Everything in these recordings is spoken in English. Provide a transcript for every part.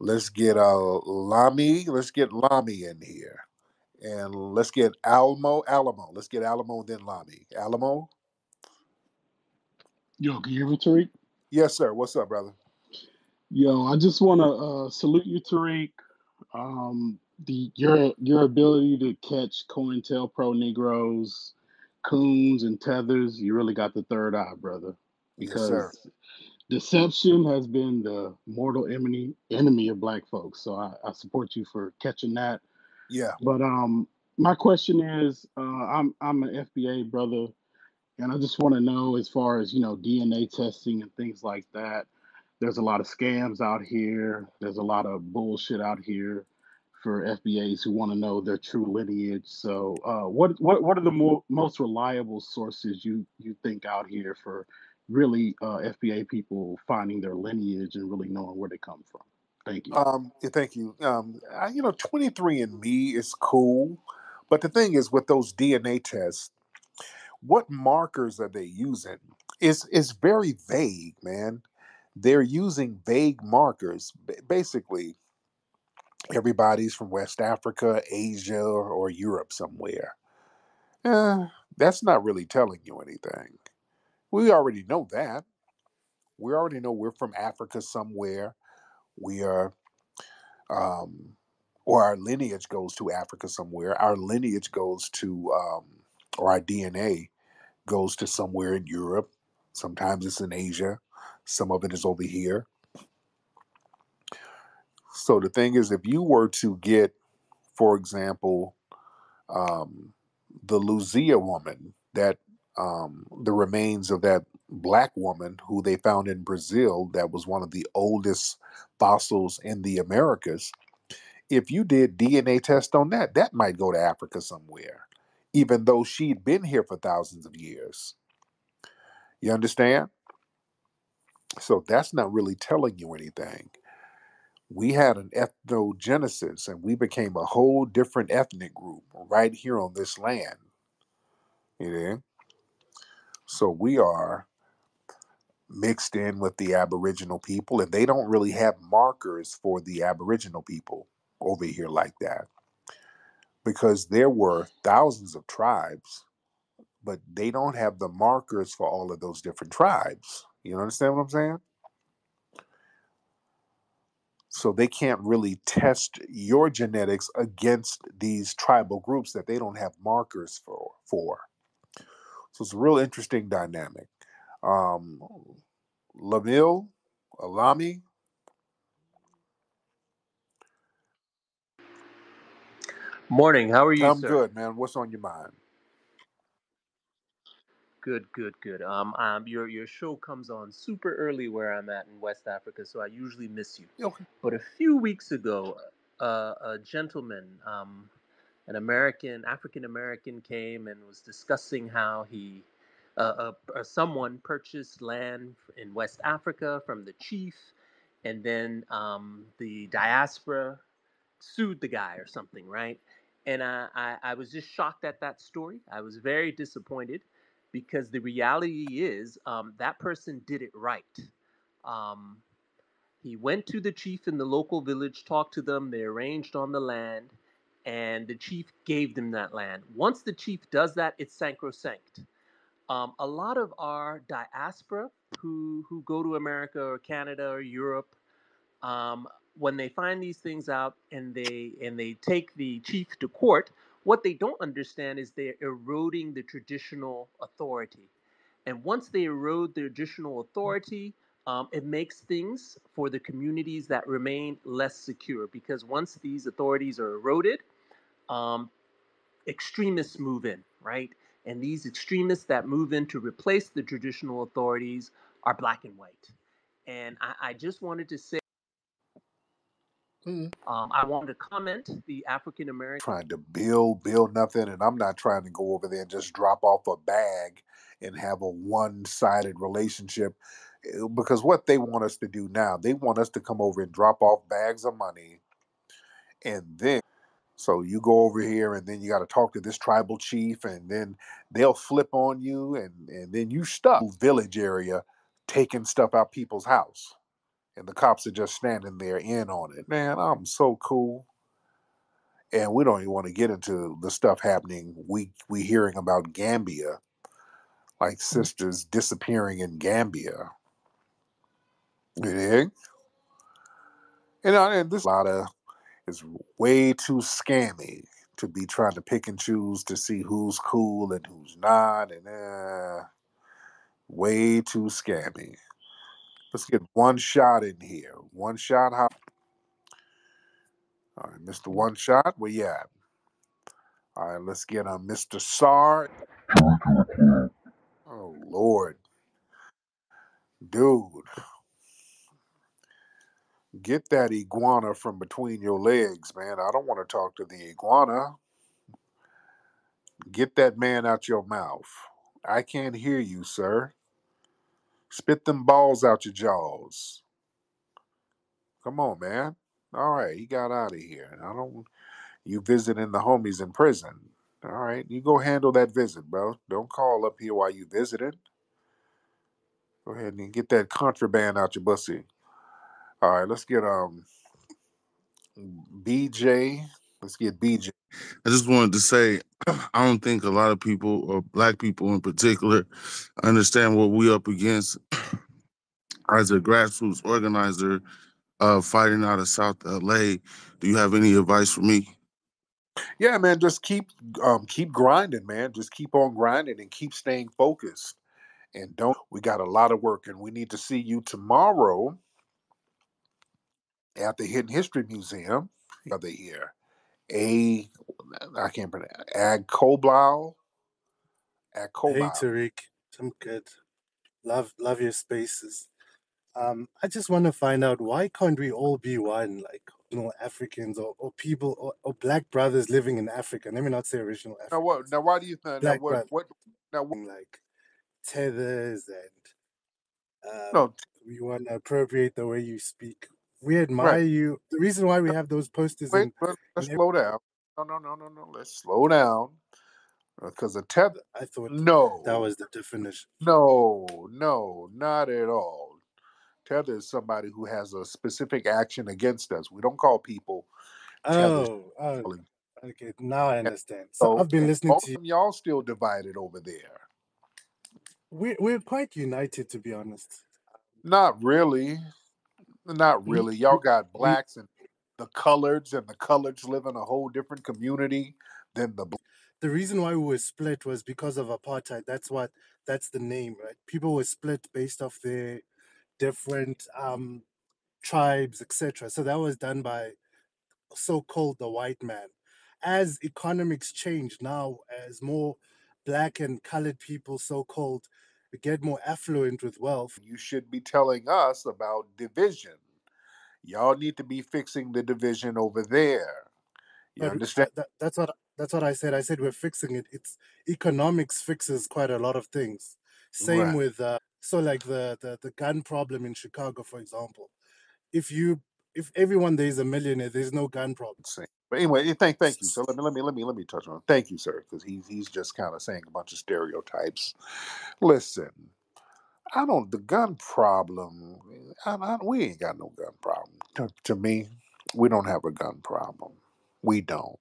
Let's get Lami. Let's get Lami in here. And let's get Alamo. Let's get Alamo, then Lami. Alamo? Yo, can you hear me, Tariq? Yes, sir. What's up, brother? Yo, I just want to salute you, Tariq. Your ability to catch COINTELPRO Negroes, coons, and tethers. You really got the third eye, brother. Yes, sir. Because deception has been the mortal enemy of black folks. So I support you for catching that. Yeah. But my question is, I'm an FBA brother, and I just want to know, as far as DNA testing and things like that. There's a lot of scams out here. There's a lot of bullshit out here for FBAs who want to know their true lineage. So, what are the most reliable sources you think out here for really FBA people finding their lineage and really knowing where they come from? Thank you. Yeah, thank you. 23andMe is cool, but the thing is, with those DNA tests, what markers are they using? Is very vague, man. They're using vague markers. Basically, everybody's from West Africa, Asia, or Europe somewhere. Eh, that's not really telling you anything. We already know that. We already know we're from Africa somewhere. We are, um, or our lineage goes to Africa somewhere. Our lineage goes to, or our DNA goes to somewhere in Europe. Sometimes it's in Asia. Some of it is over here. So the thing is, if you were to get, for example, um, the Luzia woman, that the remains of that black woman who they found in Brazil, that was one of the oldest fossils in the Americas. If you did DNA test on that, that might go to Africa somewhere, even though she'd been here for thousands of years. You understand? So that's not really telling you anything. We had an ethnogenesis and we became a whole different ethnic group right here on this land. You know? So we are mixed in with the Aboriginal people, and they don't really have markers for the Aboriginal people over here like that because there were thousands of tribes, but they don't have the markers for all of those different tribes. You understand what I'm saying? So they can't really test your genetics against these tribal groups that they don't have markers for. So it's a real interesting dynamic. Um, Lamil, Alami, Morning. How are you, I'm sir? good, man. What's on your mind? Good, good, good. Your show comes on super early where I'm at in West Africa, so I usually miss you. Okay. But a few weeks ago, a gentleman, an American, African American, came and was discussing how someone purchased land in West Africa from the chief, and then the diaspora sued the guy or something, right? And I was just shocked at that story. I was very disappointed because the reality is that person did it right. Um, he went to the chief in the local village, talked to them, they arranged on the land, and the chief gave them that land. Once the chief does that, it's sacrosanct. A lot of our diaspora who go to America or Canada or Europe, um, when they find these things out and they take the chief to court, what they don't understand is they're eroding the traditional authority. And once they erode the traditional authority, it makes things for the communities that remain less secure because once these authorities are eroded, um, extremists move in, right? And these extremists that move in to replace the traditional authorities are black and white. And I just wanted to say, Mm. I wanted to comment the African American. Trying to build nothing, and I'm not trying to go over there and just drop off a bag and have a one-sided relationship. Because what they want us to do now, they want us to come over and drop off bags of money, and then so you go over here, and then you got to talk to this tribal chief, and then they'll flip on you, and then you stuck village area taking stuff out people's house. and the cops are just standing there in on it. Man, I'm so cool. And we don't even want to get into the stuff happening. We hearing about Gambia, like sisters disappearing in Gambia. You dig? And this lot of is way too scammy to be trying to pick and choose to see who's cool and who's not, and way too scammy. Let's get one shot in here. One shot. All right, Mr. One Shot, where you at? All right, let's get Mr. Sar. Oh Lord, dude, get that iguana from between your legs, man. I don't want to talk to the iguana. Get that man out your mouth. I can't hear you, sir. Spit them balls out your jaws. Come on, man. All right, he got out of here. I don't. You visiting the homies in prison. All right, you go handle that visit, bro. Don't call up here while you visiting. Go ahead and get that contraband out your pussy. All right, let's get BJ. Let's get BJ. I just wanted to say, I don't think a lot of people, or black people in particular, understand what we up against as a grassroots organizer fighting out of South LA. Do you have any advice for me? Yeah, man, just keep grinding, man. Just keep on grinding and keep staying focused. And don't we got a lot of work, and we need to see you tomorrow at the Hidden History Museum. Other here, a I can't pronounce Ag Koblau. Ag Hey Koblau. Tariq, I'm good. Love your spaces. I just want to find out why can't we all be one, like Africans or people or black brothers living in Africa. Let me not say original Now what? Africans. Now why do you think? Now Black what? brothers What? Now what? like tethers and No, we want to appropriate the way you speak. We right. admire you. The reason why we have those posters Wait, let's in slow down. No. Let's slow down because a tether. I thought that No, was the definition. no, not at all. Tether is somebody who has a specific action against us. We don't call people tethers. Oh, okay. Now I And understand. So so I've been listening both to you. of y'all still divided over there. We're quite united, to be honest. Not really. Not We, really. Y'all got we blacks and the coloreds, and the coloreds live in a whole different community than the the reason why we were split was because of apartheid. That's the name, right? People were split based off their different tribes, etc. So that was done by so-called the white man. As economics change now, as more black and colored people, so-called, get more affluent with wealth. you should be telling us about division. Y'all need to be fixing the division over there. You But understand? that's what I said. I said we're fixing it. It's economics fixes quite a lot of things. Same Right. with so like the gun problem in Chicago, for example. If you if everyone there is a millionaire, there's no gun problem. Same. But anyway, thank you. So let me touch on it. Thank you, sir, because he's just kind of saying a bunch of stereotypes. Listen, I don't the gun problem. We ain't got no gun problem. To me, we don't have a gun problem. We don't.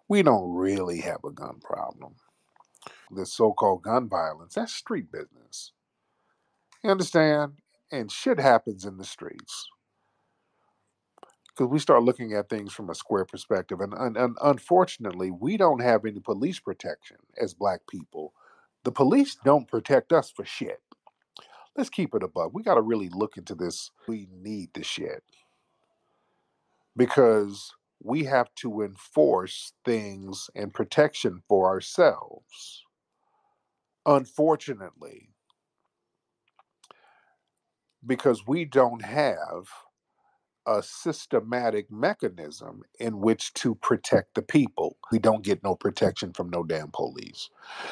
We don't really have a gun problem. This so-called gun violence, that's street business. You understand? And shit happens in the streets because we start looking at things from a square perspective. And unfortunately, we don't have any police protection as black people. The police don't protect us for shit. Let's keep it above. We got to really look into this. We need the shit because we have to enforce things and protection for ourselves. Unfortunately, because we don't have a systematic mechanism in which to protect the people. We don't get no protection from no damn police.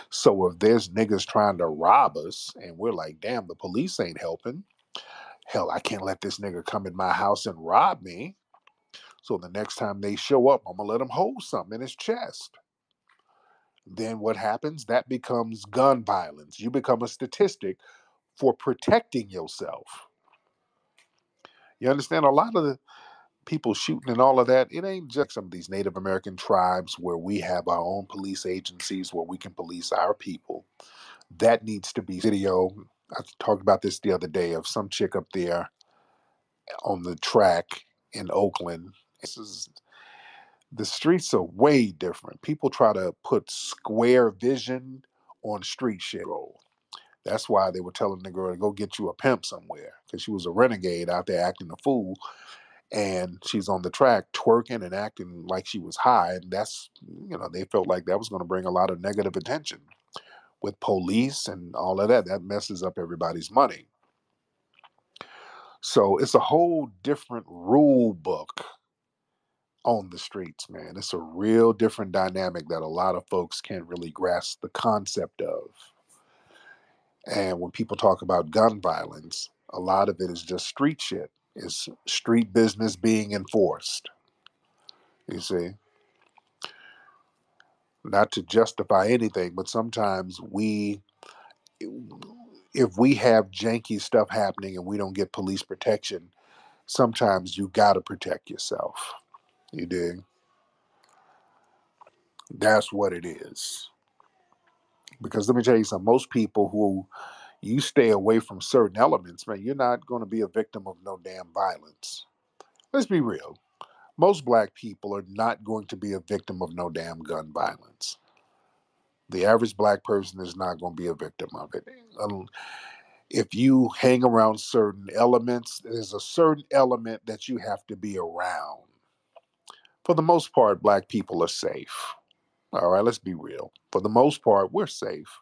So if there's niggas trying to rob us and we're like, damn, the police ain't helping. Hell, I can't let this nigga come in my house and rob me. So the next time they show up, I'm gonna let him hold something in his chest. Then what happens? That becomes gun violence. You become a statistic for protecting yourself. You understand? A lot of the people shooting and all of that, it ain't just some of these Native American tribes where we have our own police agencies where we can police our people. That needs to be video. I talked about this the other day of some chick up there on the track in Oakland. The streets are way different. People try to put square vision on street shit. That's why they were telling the girl to go get you a pimp somewhere because she was a renegade out there acting a fool. And she's on the track twerking and acting like she was high. And that's, they felt like that was going to bring a lot of negative attention with police and all of that. That messes up everybody's money. So it's a whole different rule book on the streets, man. It's a real different dynamic that a lot of folks can't really grasp the concept of. And when people talk about gun violence, a lot of it is just street shit. It's street business being enforced. You see? Not to justify anything, but sometimes if we have janky stuff happening and we don't get police protection, sometimes you got to protect yourself. You dig? That's what it is. Because let me tell you something, most people who you stay away from certain elements, man, you're not going to be a victim of no damn violence. Let's be real. Most black people are not going to be a victim of no damn gun violence. The average black person is not going to be a victim of it. If you hang around certain elements, there's a certain element that you have to be around. For the most part, black people are safe. All right, let's be real. For the most part, we're safe.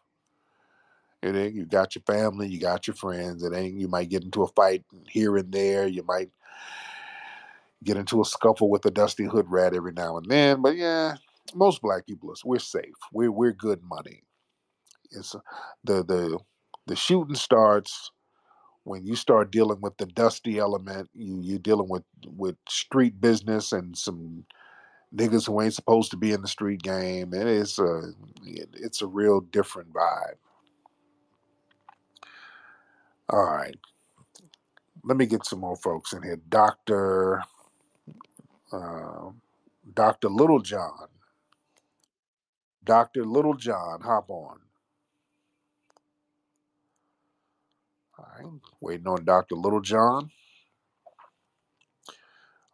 It ain't, you got your family, you got your friends. It ain't, you might get into a fight here and there. You might get into a scuffle with a dusty hood rat every now and then. But yeah, most black people we're safe. We're good money. It's the shooting starts when you start dealing with the dusty element. You're dealing with street business and some niggas who ain't supposed to be in the street game. And it's a real different vibe. All right. Let me get some more folks in here. Dr. Littlejohn. Dr. Littlejohn, hop on. All right. Waiting on Dr. Littlejohn.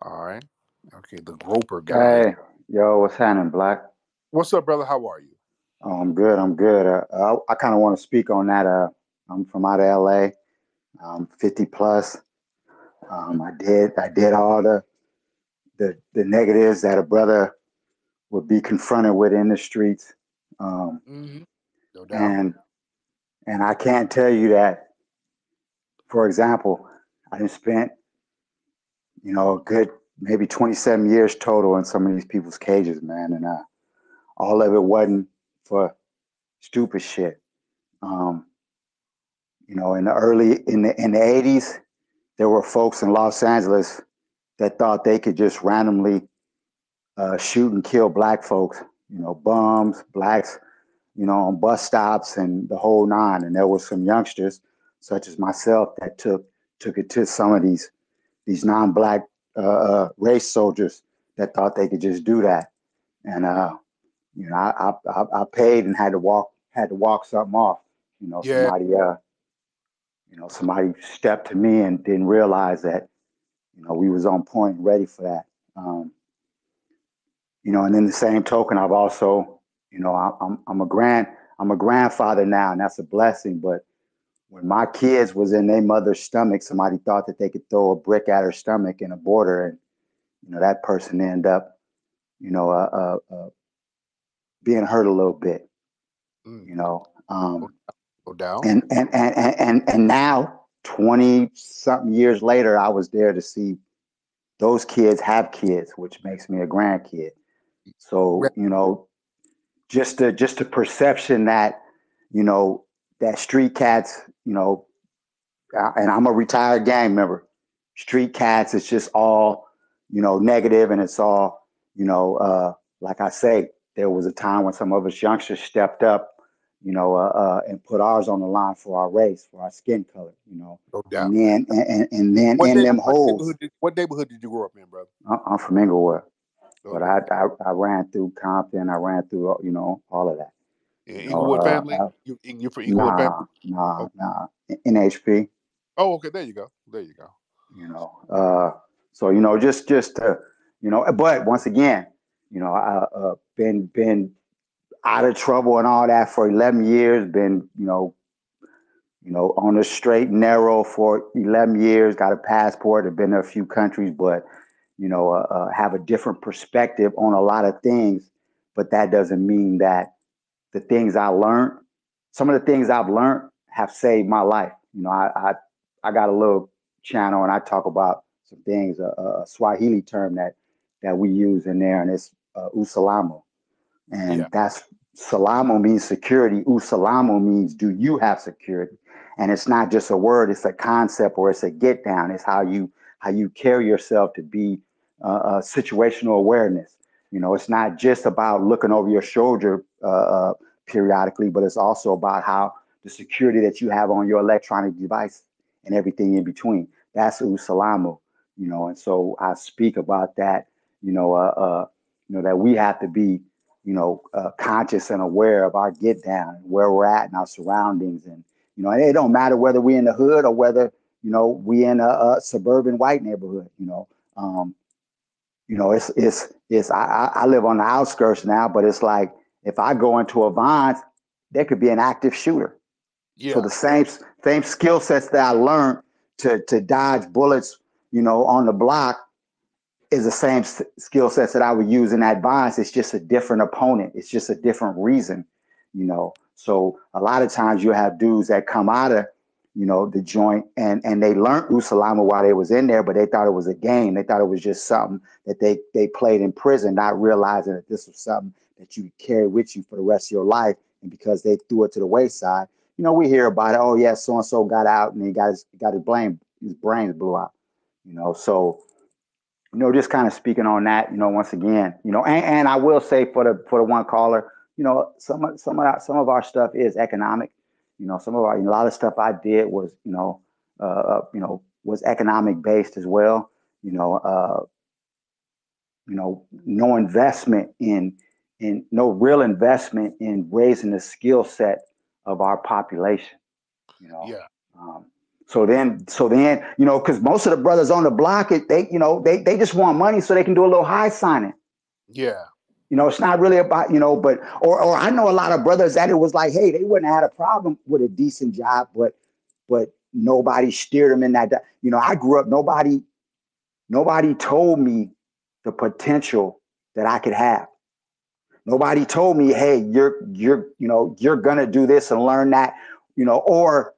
All right. Okay, the Groper guy. Hey, yo, what's happening, Black? What's up, brother? How are you? Oh, I'm good. I'm good. I kind of want to speak on that. I'm from out of LA. 50 plus. I did all the negatives that a brother would be confronted with in the streets. No doubt. And I can't tell you that. For example, I just spent a good maybe 27 years total in some of these people's cages, man, and all of it wasn't for stupid shit. In the 80s, there were folks in Los Angeles that thought they could just randomly shoot and kill black folks, bums, blacks, on bus stops and the whole nine. And there were some youngsters, such as myself, that took it to some of these non-black race soldiers that thought they could just do that. And I paid and had to walk something off. Yeah. Somebody stepped to me and didn't realize that, we was on point, ready for that. And in the same token, I've also, I'm a grandfather now, and that's a blessing. But when my kids was in their mother's stomach, somebody thought that they could throw a brick at her stomach in a border, and that person ended up, being hurt a little bit. No doubt. And now 20 something years later, I was there to see those kids have kids, which makes me a grandkid. So, just the perception that, that street cats, and I'm a retired gang member, street cats, it's just all, negative, and it's all, like I say, there was a time when some of us youngsters stepped up, and put ours on the line for our race, for our skin color, No and doubt. then and then What in neighbor, them holes. what neighborhood did you grow up in, brother? I'm from Inglewood, but Okay. I ran through Compton, I ran through all of that. Yeah, Inglewood family. You're from Inglewood family. Nah, Okay. NHP. Oh, okay. There you go. There you go. So just but once again, I been out of trouble and all that for 11 years. Been on the straight and narrow for 11 years. Got a passport. Have been to a few countries, but have a different perspective on a lot of things. But that doesn't mean that the things I learned, some of the things I've learned, have saved my life. I got a little channel and I talk about some things, a Swahili term that we use in there, and it's usalamo. Yeah. And that's salamo means security. Usalamo means do you have security? And it's not just a word; it's a concept, or it's a get down. It's how you carry yourself to be situational awareness. It's not just about looking over your shoulder periodically, but it's also about how the security that you have on your electronic device and everything in between. That's usalamo. And so I speak about that. That we have to be conscious and aware of our get down and where we're at and our surroundings. And, and it don't matter whether we're in the hood or whether, we in a suburban white neighborhood, I live on the outskirts now, but it's like, if I go into a Vines, there could be an active shooter. Yeah. So the same skill sets that I learned to dodge bullets, on the block, is the same skill sets that I would use in that Vines. It's just a different opponent. It's just a different reason, So a lot of times you have dudes that come out of, the joint and they learned Usalama while they was in there, but they thought it was a game. They thought it was just something that they played in prison, not realizing that this was something that you carry with you for the rest of your life. And because they threw it to the wayside, we hear about it. Oh yeah, so and so got out and he got his brains blew out. So just kind of speaking on that, once again, and I will say for the one caller, some of our stuff is economic. Some of our a lot of stuff I did was was economic based as well. No investment in no real investment in raising the skill set of our population. Yeah. Um, so then, because most of the brothers on the block, they just want money so they can do a little high signing. Yeah. It's not really about, but or I know a lot of brothers that it was like, hey, they wouldn't have had a problem with a decent job, but nobody steered them in that. I grew up, nobody told me the potential that I could have. Nobody told me, hey, you're gonna do this and learn that, or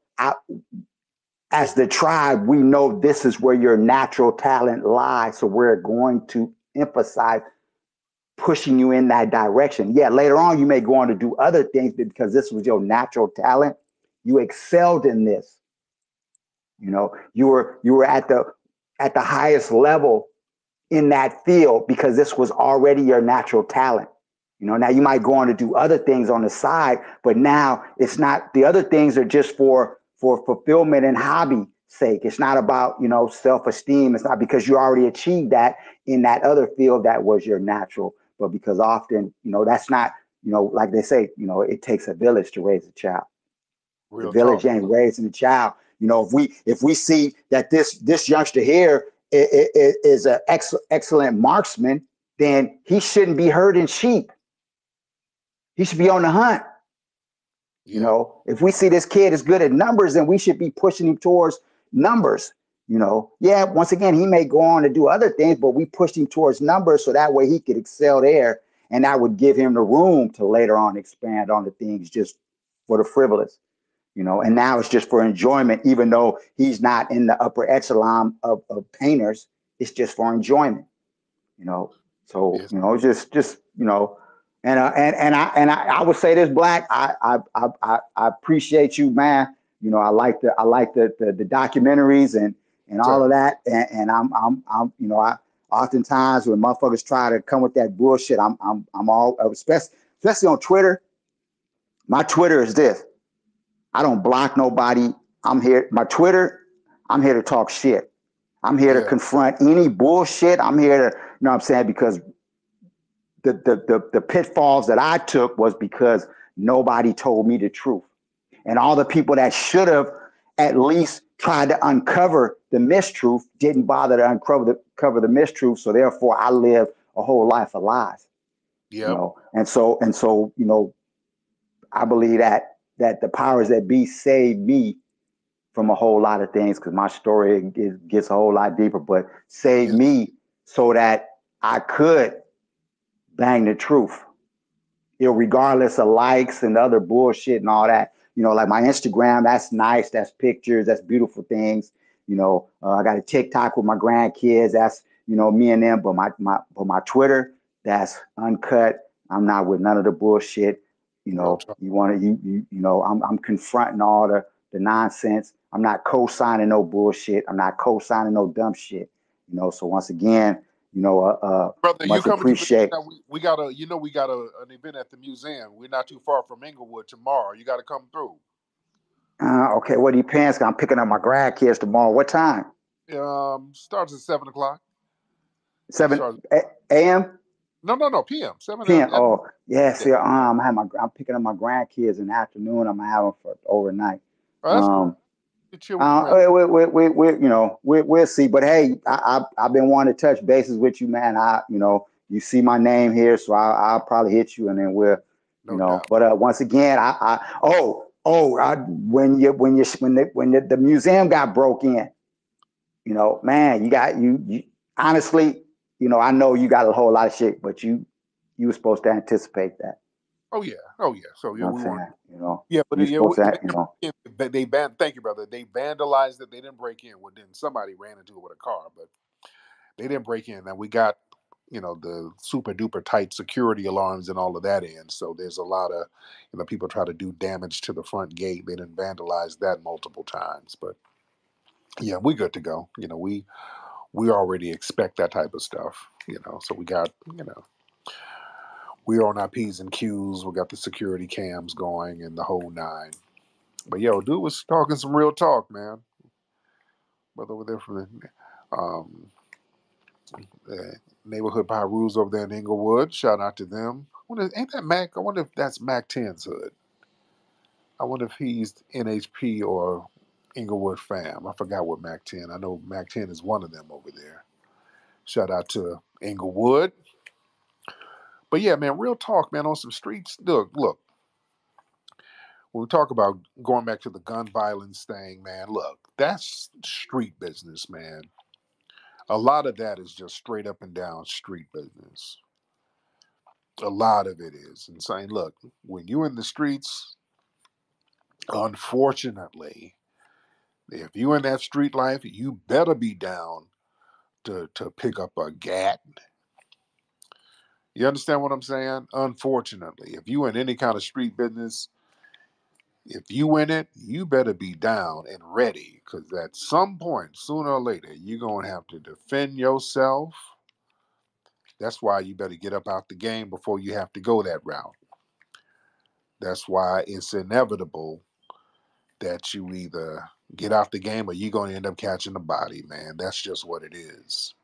as the tribe, we know this is where your natural talent lies. So we're going to emphasize pushing you in that direction. Yeah, later on, you may go on to do other things, but because this was your natural talent, you excelled in this. You were at the highest level in that field because this was already your natural talent. Now you might go on to do other things on the side, but now it's not, the other things are just for fulfillment and hobby sake. It's not about, self-esteem. It's not because you already achieved that in that other field that was your natural, but because often, that's not, like they say, it takes a village to raise a child. The Real village talk. ain't raising a child. If we see that this youngster here is an excellent marksman, then he shouldn't be herding sheep. He should be on the hunt. Yeah. If we see this kid is good at numbers, then we should be pushing him towards numbers. Yeah, once again, he may go on to do other things, but we pushed him towards numbers so that way he could excel there. And that would give him the room to later on expand on the things just for the frivolous. And now it's just for enjoyment, even though he's not in the upper echelon of painters, it's just for enjoyment, So, Yes. just and I would say this, Black, I appreciate you, man. I like the documentaries and all Sir. of that. And I'm I oftentimes when motherfuckers try to come with that bullshit, I'm all especially on Twitter. My Twitter is this. I don't block nobody. I'm here. My Twitter, I'm here to talk shit. I'm here to Yeah. confront any bullshit. I'm here to, you know what I'm saying? Because the pitfalls that I took was because nobody told me the truth. And all the people that should have at least tried to uncover the mistruth didn't bother to uncover the mistruth. So therefore I lived a whole life of lies. You Yep. know, and so, you know, I believe that the powers that be saved me from a whole lot of things because my story gets a whole lot deeper, but saved Yes. me so that I could bang the truth, you know, regardless of likes and other bullshit and all that. You know, like my Instagram, that's nice, that's pictures, that's beautiful things. You know, I got a TikTok with my grandkids, that's, you know, me and them. But my Twitter, that's uncut. I'm not with none of the bullshit. You Real know, talk. you want to you know, I'm confronting all the nonsense. I'm not co-signing no bullshit. I'm not co-signing no dumb shit. You know, so once again, you know, Brother, you much coming to appreciate. Virginia? We got a, you know, we got an event at the museum. We're not too far from Inglewood tomorrow. You got to come through. Okay, what depends? I'm picking up my grandkids tomorrow. What time? Starts at 7 o'clock. 7 Starts. a.m. No, PM. 7 p.m. at Oh, yeah. yeah. See, I'm picking up my grandkids in the afternoon. I'm gonna have them for overnight. Oh, that's cool. Um, You chill with the grand. we you know, we'll see. But hey, I've been wanting to touch bases with you, man. You know, you see my name here, so I'll probably hit you, and then we'll, you No know. doubt. But once again, when the museum got broke in, you know, man, you honestly, you know, I know you got a whole lot of shit, but you were supposed to anticipate that. Oh yeah. Oh yeah. So You yeah, know what we I'm weren't. saying? You know, Yeah, but you were yeah, supposed to, they you didn't know. break in. But they thank you, brother. They vandalized it. They didn't break in. Well, then somebody ran into it with a car, but they didn't break in. And we got, you know, the super duper tight security alarms and all of that in. So there's a lot of, you know, people try to do damage to the front gate. They didn't vandalize that multiple times, but yeah, we good to go. You know, we already expect that type of stuff. You know, so we got, you know, we're on our P's and Q's. We got the security cams going and the whole nine. But yo, dude was talking some real talk, man. Brother over there from the neighborhood Pyrus over there in Inglewood. Shout out to them. Ain't that Mac? I wonder if that's Mac 10's hood. I wonder if he's NHP or Inglewood fam. I forgot what Mac 10. I know Mac 10 is one of them over there. Shout out to Inglewood. But yeah, man, real talk, man, on some streets. Look, when we talk about going back to the gun violence thing, man, look, that's street business, man. A lot of that is just straight up and down street business. A lot of it is. And saying, look, when you're in the streets, unfortunately, if you in that street life, you better be down to pick up a gat. You understand what I'm saying? Unfortunately, if you in any kind of street business, if you in it, you better be down and ready. Because at some point, sooner or later, you're going to have to defend yourself. That's why you better get up out the game before you have to go that route. That's why it's inevitable that you either get out the game or you're going to end up catching a body, man. That's just what it is.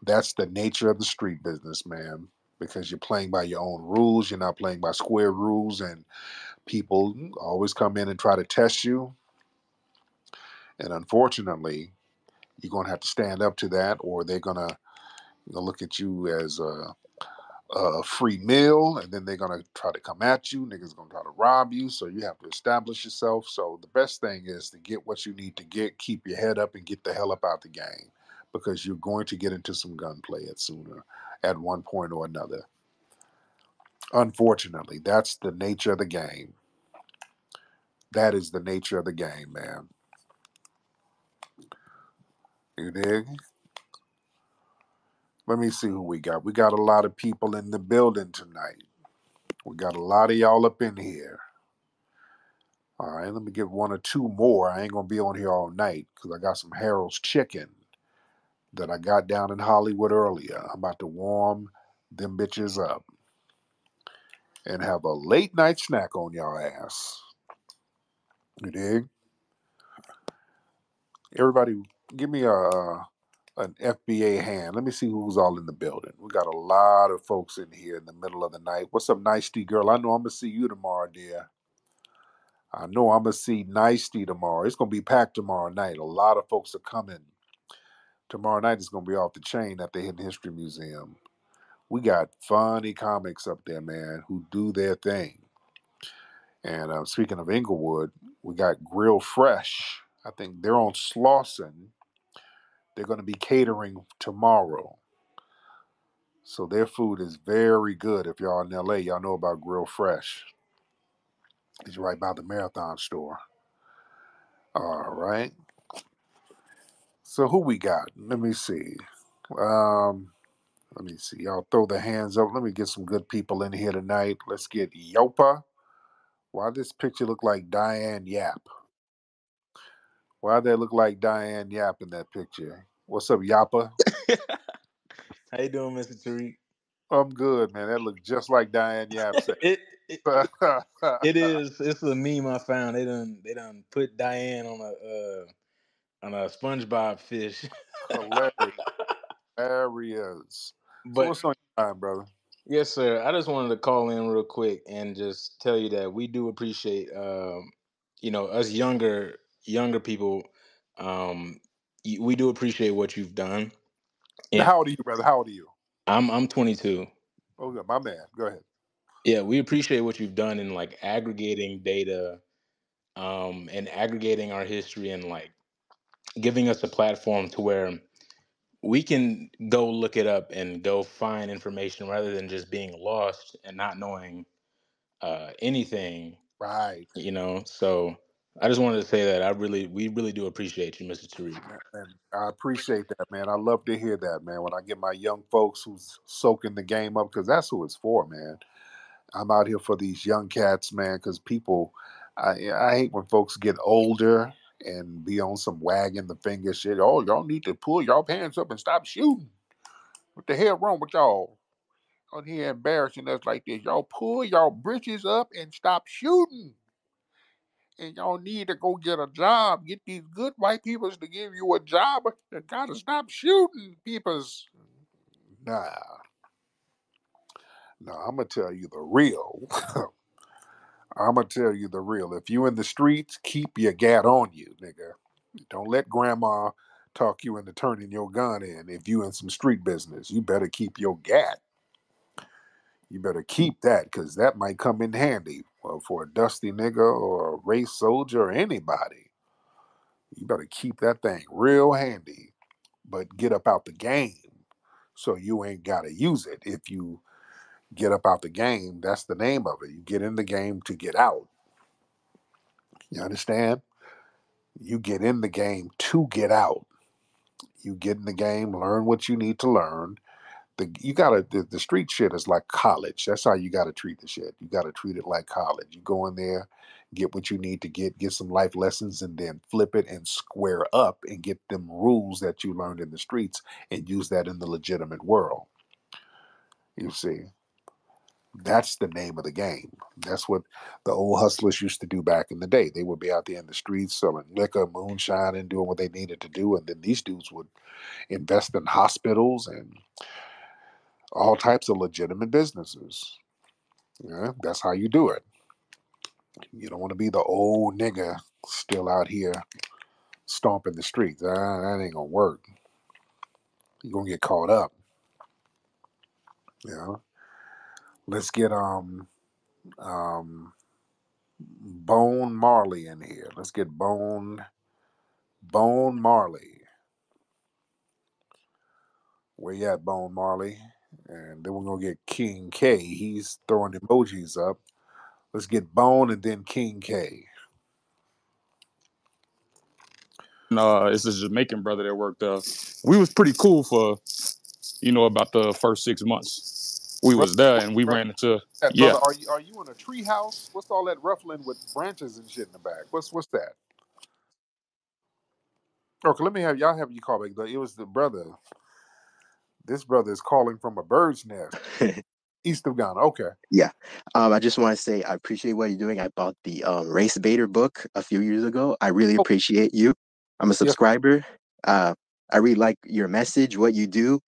That's the nature of the street business, man, because you're playing by your own rules. You're not playing by square rules, and people always come in and try to test you. And unfortunately, you're going to have to stand up to that, or they're going to look at you as a free meal, and then they're gonna try to come at you. Niggas gonna try to rob you, so you have to establish yourself. So the best thing is to get what you need to get, keep your head up, and get the hell up out the game, because you're going to get into some gunplay at one point or another. Unfortunately, that's the nature of the game. That is the nature of the game, man. You dig? Let me see who we got. We got a lot of people in the building tonight. We got a lot of y'all up in here. All right, let me get one or two more. I ain't gonna be on here all night because I got some Harold's chicken that I got down in Hollywood earlier. I'm about to warm them bitches up. and have a late night snack on your ass. You dig? Everybody, give me an FBA hand. Let me see who's all in the building. We got a lot of folks in here in the middle of the night. What's up, Nicety girl? I know I'm gonna see you tomorrow, dear. I know I'm gonna see Nicety tomorrow. It's gonna be packed tomorrow night. A lot of folks are coming. Tomorrow night is gonna be off the chain at the Hidden History Museum. We got funny comics up there, man, who do their thing. And speaking of Inglewood, we got Grill Fresh. I think they're on Slauson. They're going to be catering tomorrow. So their food is very good. If y'all in LA, y'all know about Grill Fresh. It's right by the Marathon store. All right. So who we got? Let me see. Let me see. Y'all throw the hands up. Let me get some good people in here tonight. Let's get Yopa. Why this picture look like Diane Yap? Why they look like Diane Yap in that picture? What's up, Yappa? How you doing, Mr. Tariq? I'm good, man. That looks just like Diane Yap said. it it is. It's a meme I found. They done put Diane on a SpongeBob fish. Hilarious. Hilarious. So But what's on your mind, brother? yes, sir. I just wanted to call in real quick and just tell you that we do appreciate, us younger people. We do appreciate what you've done. And How old are you, brother? How old are you? I'm 22. Oh, good. My man. Go ahead. Yeah, we appreciate what you've done in like aggregating data, and aggregating our history and like giving us a platform to where we can go look it up and go find information rather than just being lost and not knowing anything. Right. So I just wanted to say that we really do appreciate you, Mr. Tariq. And I appreciate that, man. I love to hear that, man. When I get my young folks who's soaking the game up, because that's who it's for, man. I'm out here for these young cats, man, because people, I hate when folks get older and be on some wagging the finger shit. Oh, y'all need to pull your pants up and stop shooting. What the hell wrong with y'all? On here embarrassing us like this. Y'all pull y'all britches up and stop shooting. And y'all need to go get a job. Get these good white peoples to give you a job. You gotta stop shooting peoples. Nah. No, I'm gonna tell you the real. I'm gonna tell you the real. If you in the streets, keep your gat on you, nigga. Don't let grandma talk you into turning your gun in. If you in some street business, you better keep your gat. You better keep that because that might come in handy for a dusty nigga or a race soldier or anybody. You better keep that thing real handy, but get up out the game so you ain't gotta use it. If you get up out the game, that's the name of it. You get in the game to get out. You understand? You get in the game to get out. You get in the game, learn what you need to learn. The street shit is like college. That's how you gotta treat the shit. You gotta treat it like college. You go in there, get what you need to get some life lessons, and then flip it and square up and get them rules that you learned in the streets and use that in the legitimate world. You see, that's the name of the game. That's what the old hustlers used to do back in the day. They would be out there in the streets selling liquor, moonshine, and doing what they needed to do. And then these dudes would invest in hospitals and all types of legitimate businesses. Yeah, that's how you do it. You don't want to be the old nigga still out here stomping the streets. That ain't gonna work. You're gonna get caught up. You know. Let's get um Bone Marley in here. Let's get Bone Marley. Where you at, Bone Marley? And then we're gonna get King K. He's throwing emojis up. Let's get Bone and then King K. It's a Jamaican brother that worked there. We was pretty cool for about the first 6 months. We Brother, was there and we ran into that yeah. brother, are you in a tree house? What's all that ruffling with branches and shit in the back? What's that? Okay, let me have y'all have you call back. It was the brother. This brother is calling from a bird's nest. East of Ghana. Okay. Yeah. I just want to say I appreciate what you're doing. I bought the Race Baiter book a few years ago. I really Oh, appreciate you. I'm a yes. subscriber. I really like your message, what you do.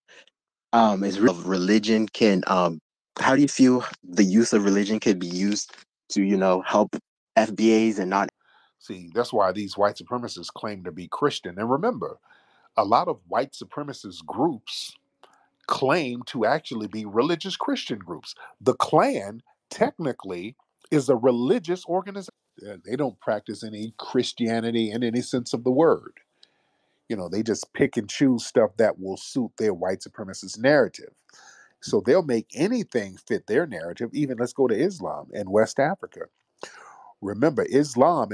Is of religion can how do you feel the use of religion could be used to, help FBAs and not See, that's why these white supremacists claim to be Christian. And remember, a lot of white supremacist groups claim to actually be religious Christian groups. The Klan technically is a religious organization. They don't practice any Christianity in any sense of the word. They just pick and choose stuff that will suit their white supremacist narrative. So they'll make anything fit their narrative. Even let's go to Islam in West Africa. Remember, Islam,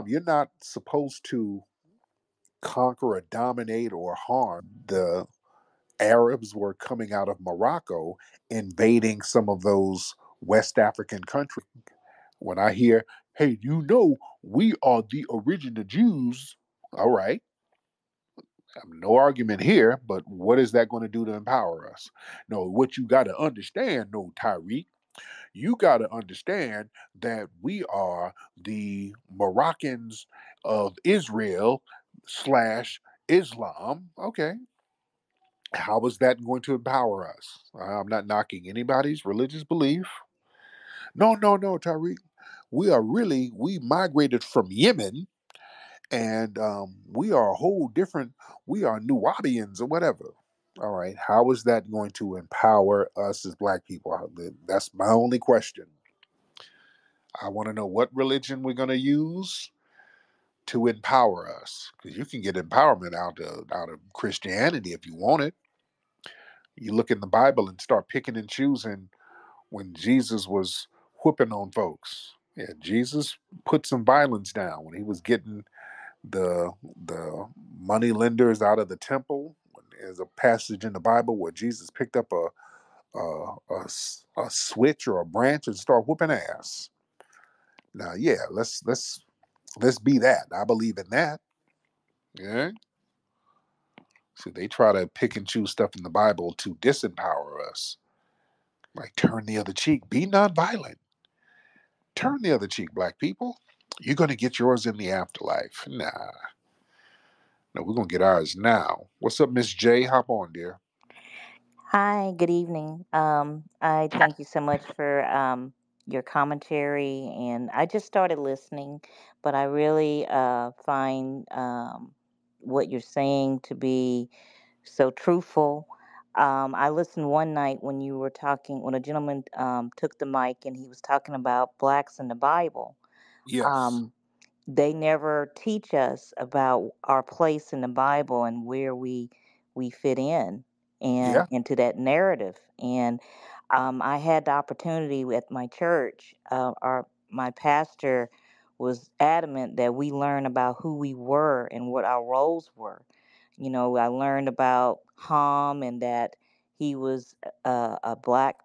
you're not supposed to conquer or dominate or harm. The Arabs were coming out of Morocco, invading some of those West African countries. When I hear, hey, we are the original Jews, all right, no argument here, but what is that going to do to empower us? No, what you got to understand, no, Tyreek, you got to understand that we are the Moroccans of Israel slash Islam. Okay, how is that going to empower us? I'm not knocking anybody's religious belief. No, no, no, Tariq. We migrated from Yemen, and we are a whole different, we are Nubians or whatever. All right. How is that going to empower us as black people? That's my only question. I want to know what religion we're going to use to empower us, because you can get empowerment out of Christianity if you want it. You look in the Bible and start picking and choosing when Jesus was whooping on folks. Yeah, Jesus put some violence down when he was getting the money lenders out of the temple. There's a passage in the Bible where Jesus picked up a switch or a branch and start whooping ass. Now, yeah, let's be that. I believe in that. Yeah. So they try to pick and choose stuff in the Bible to disempower us. Like turn the other cheek, be nonviolent. Turn the other cheek, black people. You're gonna get yours in the afterlife. Nah. No, we're gonna get ours now. What's up, Miss J? Hop on, dear. Hi, good evening. I thank you so much for your commentary, and I just started listening, but I really find what you're saying to be so truthful. I listened one night when you were talking, when a gentleman took the mic and he was talking about blacks in the Bible. Yes. Um, they never teach us about our place in the Bible and where we fit in and Yeah. into that narrative. And I had the opportunity at my church. Our my pastor was adamant that we learn about who we were and what our roles were. I learned about Ham and that he was a black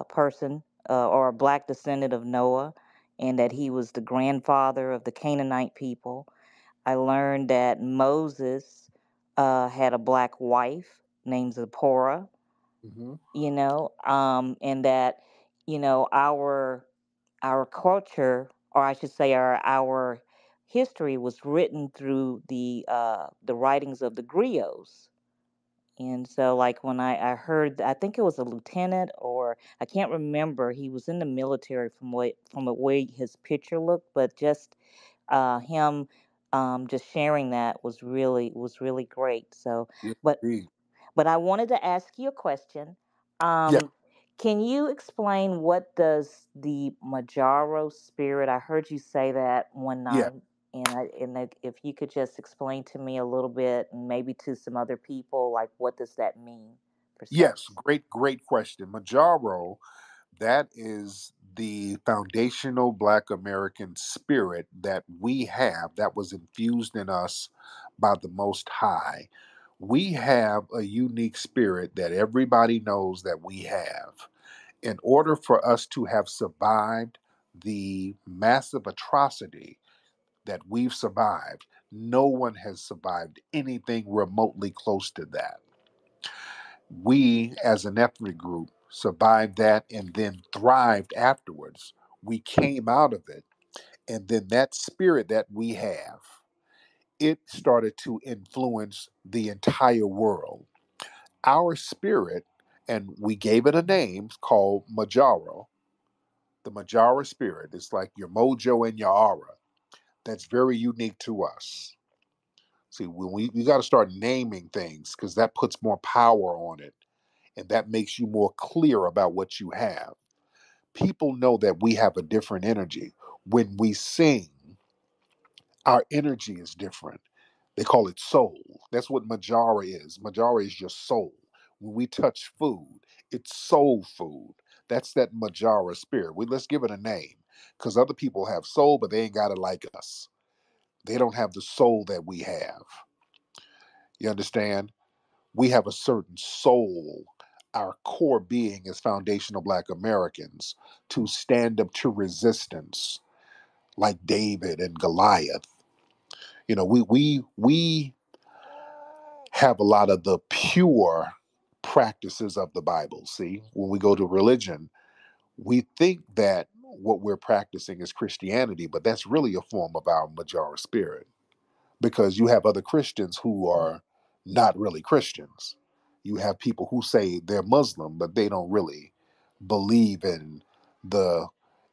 person or a black descendant of Noah, and that he was the grandfather of the Canaanite people. I learned that Moses had a black wife named Zipporah, Hmm. and that, our culture, or I should say our history was written through the writings of the griots. And so, like when I heard, I think it was a lieutenant, or I can't remember. He was in the military from the way his picture looked, but just him just sharing that was really great. So, Yeah. but Indeed. but I wanted to ask you a question. Yeah. Can you explain what does the Majaro spirit? I heard you say that one Yeah. night, if you could just explain to me a little bit, and maybe to some other people, like what does that mean per se? Yes. Great question. Majaro, that is the foundational Black American spirit that we have, that was infused in us by the Most High. We have a unique spirit that everybody knows that we have. In order for us to have survived the massive atrocity that we've survived, no one has survived anything remotely close to that. We, as an ethnic group, survived that, and then thrived afterwards. We came out of it, and then that spirit that we have, it started to influence the entire world. Our spirit, and we gave it a name called Majaro, the Majara spirit. It's like your mojo and your aura. That's very unique to us. See, when we got to start naming things because that puts more power on it, and that makes you more clear about what you have. People know that we have a different energy. When we sing, our energy is different. They call it soul. That's what Majara is. Majara is your soul. When we touch food, it's soul food. That's that Majara spirit. Let's give it a name because other people have soul, but they ain't got it like us. They don't have the soul that we have. You understand? We have a certain soul. Our core being as foundational Black Americans to stand up to resistance, like David and Goliath. You know, we have a lot of the pure practices of the Bible. See, when we go to religion, we think that what we're practicing is Christianity, but that's really a form of our Majara spirit because you have other Christians who are not really Christians. You have people who say they're Muslim, but they don't really believe in the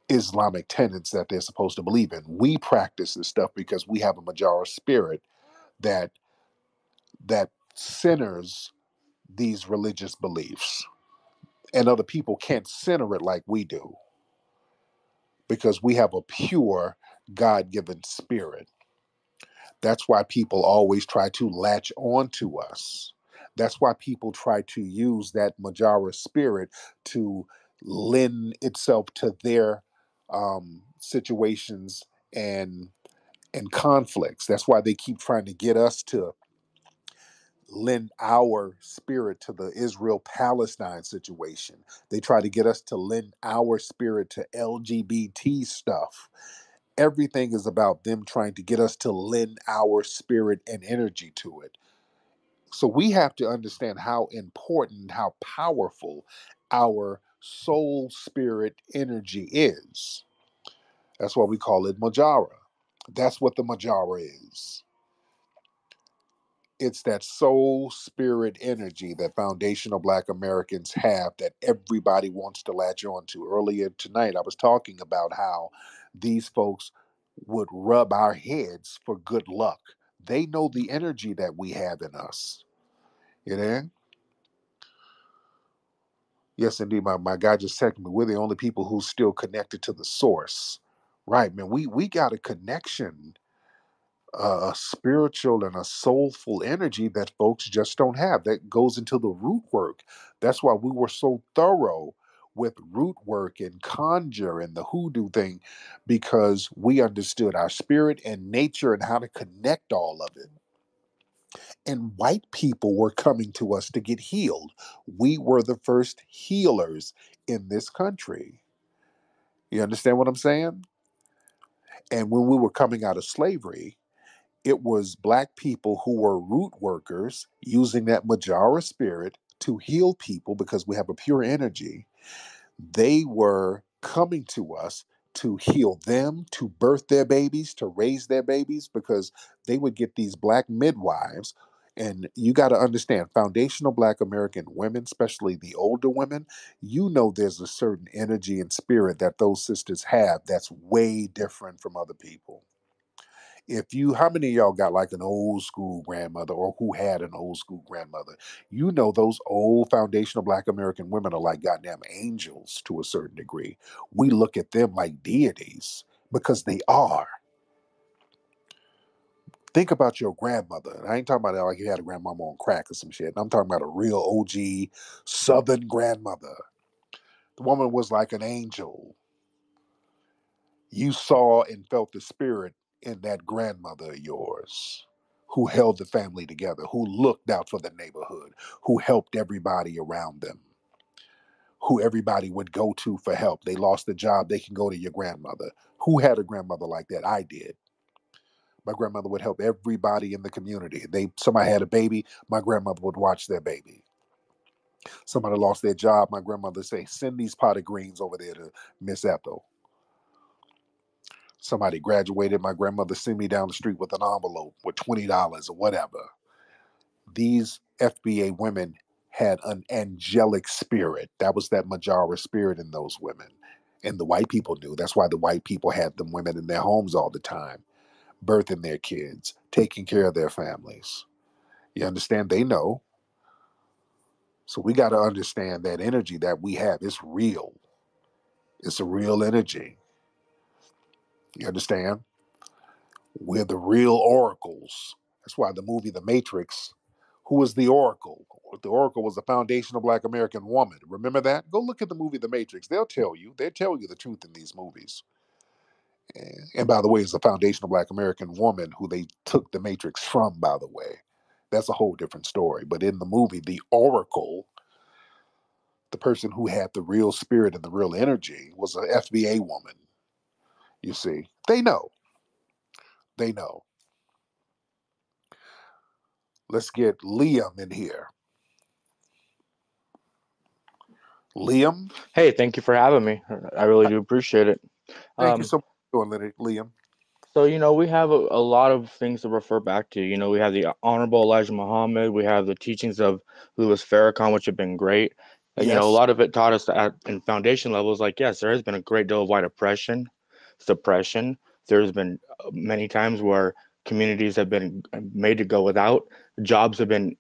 Islamic tenets that they're supposed to believe in. We practice this stuff because we have a Majara spirit that centers these religious beliefs, and other people can't center it like we do because we have a pure God-given spirit. That's why people always try to latch on to us. That's why people try to use that Majara spirit to lend itself to their situations and conflicts. That's why they keep trying to get us to lend our spirit to the Israel Palestine situation. They try to get us to lend our spirit to LGBT stuff. Everything is about them trying to get us to lend our spirit and energy to it. So we have to understand how important, how powerful our soul spirit energy is. That's why we call it Majara. That's what the Majara is. It's that soul spirit energy that foundational Black Americans have that everybody wants to latch on to. Earlier tonight, I was talking about how these folks would rub our heads for good luck. They know the energy that we have in us. You know? Yes, indeed. My guy just texted me. We're the only people who's still connected to the source. Right, man. We got a connection, a spiritual and a soulful energy that folks just don't have. That goes into the root work. That's why we were so thorough with root work and conjure and the hoodoo thing, because we understood our spirit and nature and how to connect all of it. And white people were coming to us to get healed. We were the first healers in this country. You understand what I'm saying? And when we were coming out of slavery, it was Black people who were root workers using that Majara spirit to heal people because we have a pure energy. They were coming to us to heal them, to birth their babies, to raise their babies, because they would get these Black midwives. And you got to understand, foundational Black American women, especially the older women, you know there's a certain energy and spirit that those sisters have that's way different from other people. If you, how many of y'all got like an old school grandmother or who had an old school grandmother? You know, those old foundational Black American women are like goddamn angels to a certain degree. We look at them like deities because they are. Think about your grandmother. And I ain't talking about like you had a grandmama on crack or some shit. I'm talking about a real OG Southern grandmother. The woman was like an angel. You saw and felt the spirit in that grandmother of yours who held the family together, who looked out for the neighborhood, who helped everybody around them, who everybody would go to for help. They lost a job, they can go to your grandmother. Who had a grandmother like that? I did. My grandmother would help everybody in the community. Somebody had a baby, my grandmother would watch their baby. Somebody lost their job. My grandmother say, send these potted greens over there to Miss Ethel. Somebody graduated. My grandmother sent me down the street with an envelope with $20 or whatever. These FBA women had an angelic spirit. That was that Majara spirit in those women. And the white people knew. That's why the white people had them women in their homes all the time, birthing their kids, taking care of their families. You understand? They know. So we got to understand that energy that we have is real. It's a real energy. You understand? We're the real oracles. That's why the movie The Matrix, who was the oracle? The oracle was the foundational Black American woman. Remember that? Go look at the movie The Matrix. They'll tell you the truth in these movies. And by the way, it's the foundational Black American woman who they took the Matrix from, by the way. That's a whole different story. But in the movie, the oracle, the person who had the real spirit and the real energy, was an FBA woman. You see, they know. They know. Let's get Liam in here. Liam? Hey, thank you for having me. I really do appreciate it. Thank you so much for doing it, Liam. So, we have a lot of things to refer back to. We have the Honorable Elijah Muhammad. We have the teachings of Louis Farrakhan, which have been great. And, a Yes. lot of it taught us in foundation levels, like, yes, there has been a great deal of white oppression, suppression. There's been many times where communities have been made to go without. Jobs have been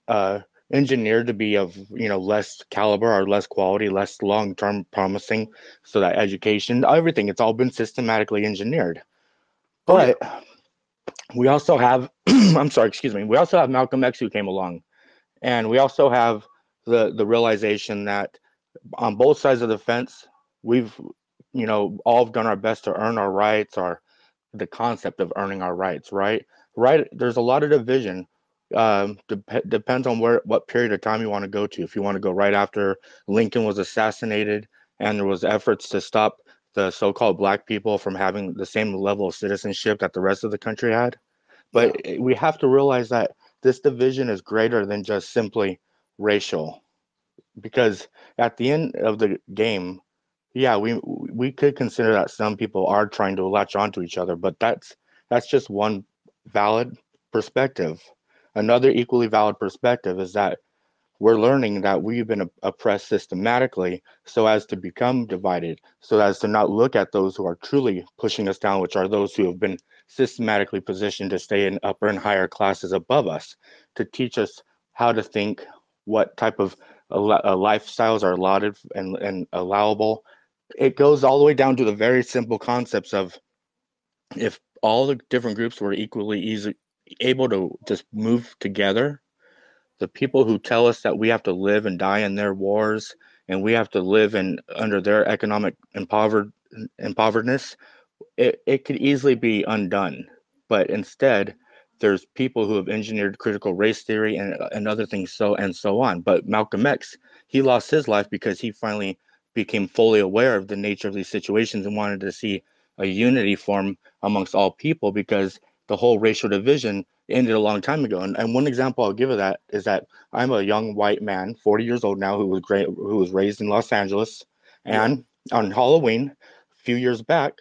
engineered to be of, less caliber or less quality, less long-term promising. So that education, everything, it's all been systematically engineered. Oh, yeah. But we also have, I'm sorry, excuse me. We also have Malcolm X who came along, and we also have the realization that on both sides of the fence, we've, all done our best to earn our rights, or the concept of earning our rights, right? Right. There's a lot of division. Depends on what period of time you want to go to. If you want to go right after Lincoln was assassinated, and there was efforts to stop the so-called Black people from having the same level of citizenship that the rest of the country had. But we have to realize that this division is greater than just simply racial, because at the end of the game, yeah, we could consider that some people are trying to latch onto each other, but that's just one valid perspective. Another equally valid perspective is that we're learning that we've been oppressed systematically so as to become divided, so as to not look at those who are truly pushing us down, which are those who have been systematically positioned to stay in upper and higher classes above us, to teach us how to think, what type of lifestyles are allotted and allowable. It goes all the way down to the very simple concepts of, if all the different groups were equally able to just move together, the people who tell us that we have to live and die in their wars, and we have to live under their economic impoveredness, it could easily be undone. But instead, there's people who have engineered critical race theory and other things, and so on. But Malcolm X, he lost his life because he finally became fully aware of the nature of these situations and wanted to see a unity form amongst all people, because the whole racial division ended a long time ago. And one example I'll give of that is that I'm a young white man, 40 years old now, who was raised in Los Angeles. And on Halloween, a few years back,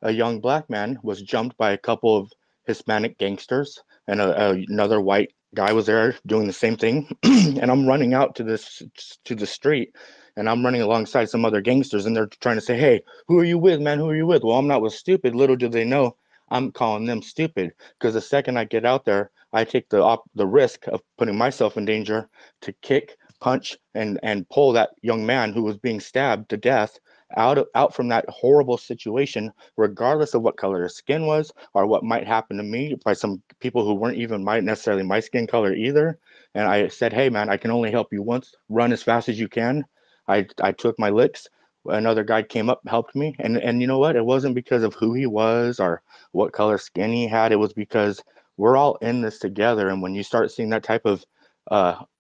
a young Black man was jumped by a couple of Hispanic gangsters, and another white guy was there doing the same thing. And I'm running out to the street, and I'm running alongside some other gangsters, and they're trying to say, "Hey, who are you with, man? Who are you with?" Well, I'm not with stupid. Little do they know, I'm calling them stupid, because the second I get out there, I take the risk of putting myself in danger to kick, punch, and pull that young man who was being stabbed to death out from that horrible situation, regardless of what color his skin was or what might happen to me by some people who weren't even necessarily my skin color either. And I said, "Hey, man, I can only help you once. Run as fast as you can." I took my licks. Another guy came up, helped me, and you know what? It wasn't because of who he was or what color skin he had. It was because we're all in this together. And when you start seeing that type of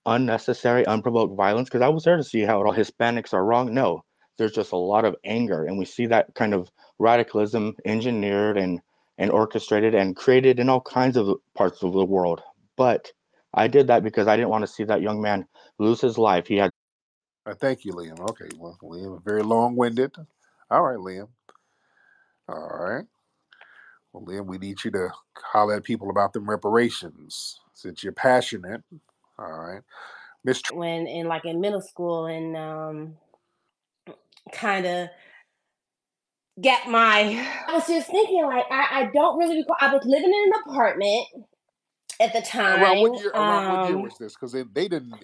unnecessary, unprovoked violence, because I was there to see how all Hispanics are wrong. No, there's just a lot of anger, and we see that kind of radicalism engineered and orchestrated and created in all kinds of parts of the world. But I did that because I didn't want to see that young man lose his life. He had Thank you, Liam. Okay, well, Liam, very long-winded. All right, Liam. All right. Well, Liam, we need you to holler at people about them reparations since you're passionate. All right. Miss when in middle school and kind of get my. I was just thinking like I don't really recall. I was living in an apartment at the time. Around what year? Around what year was this? Because they didn't,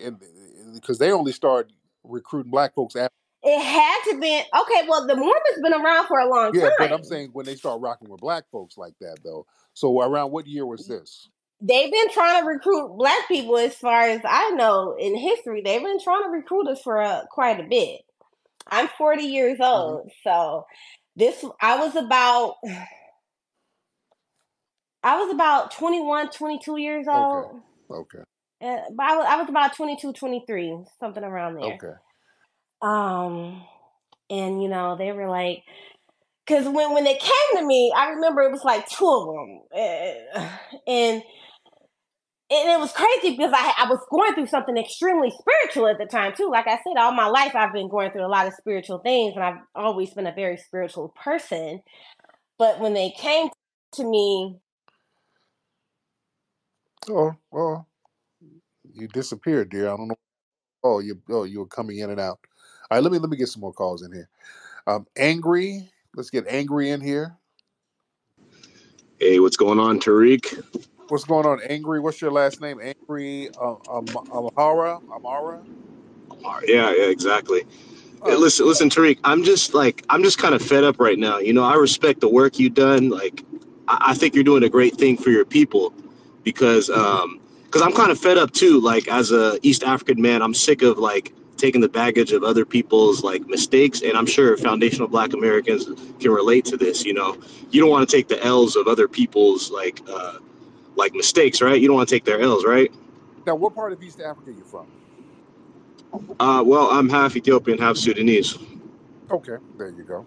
because they only started recruiting black folks after. It had to be okay. Well, the Mormons been around for a long time. Yeah, but I'm saying when they start rocking with black folks like that, though. So around what year was this? They've been trying to recruit black people, as far as I know, in history. They've been trying to recruit us for quite a bit. I'm 40 years old, so I was about 21, 22 years old. Okay. But I was about 22, 23, something around there. Okay. And they were like, because when they came to me, I remember it was like two of them, and it was crazy because I was going through something extremely spiritual at the time too. Like I said, all my life I've been going through a lot of spiritual things, and I've always been a very spiritual person. But when they came to me, oh well, you disappeared, dear. I don't know. Oh, you were coming in and out. All right, let me get some more calls in here. Angry. Let's get Angry in here. Hey, what's going on, Tariq? What's going on, Angry? What's your last name? Angry Amara? Yeah, exactly. Hey, listen, Tariq. I'm just kind of fed up right now. I respect the work you've done. Like, I think you're doing a great thing for your people, because I'm kind of fed up too. Like, as a East African man, I'm sick of taking the baggage of other people's mistakes, and I'm sure foundational Black Americans can relate to this. You don't want to take the L's of other people's mistakes, right? You don't want to take their L's, right? Now, what part of East Africa are you from? Well, I'm half Ethiopian, half Sudanese. Okay, there you go.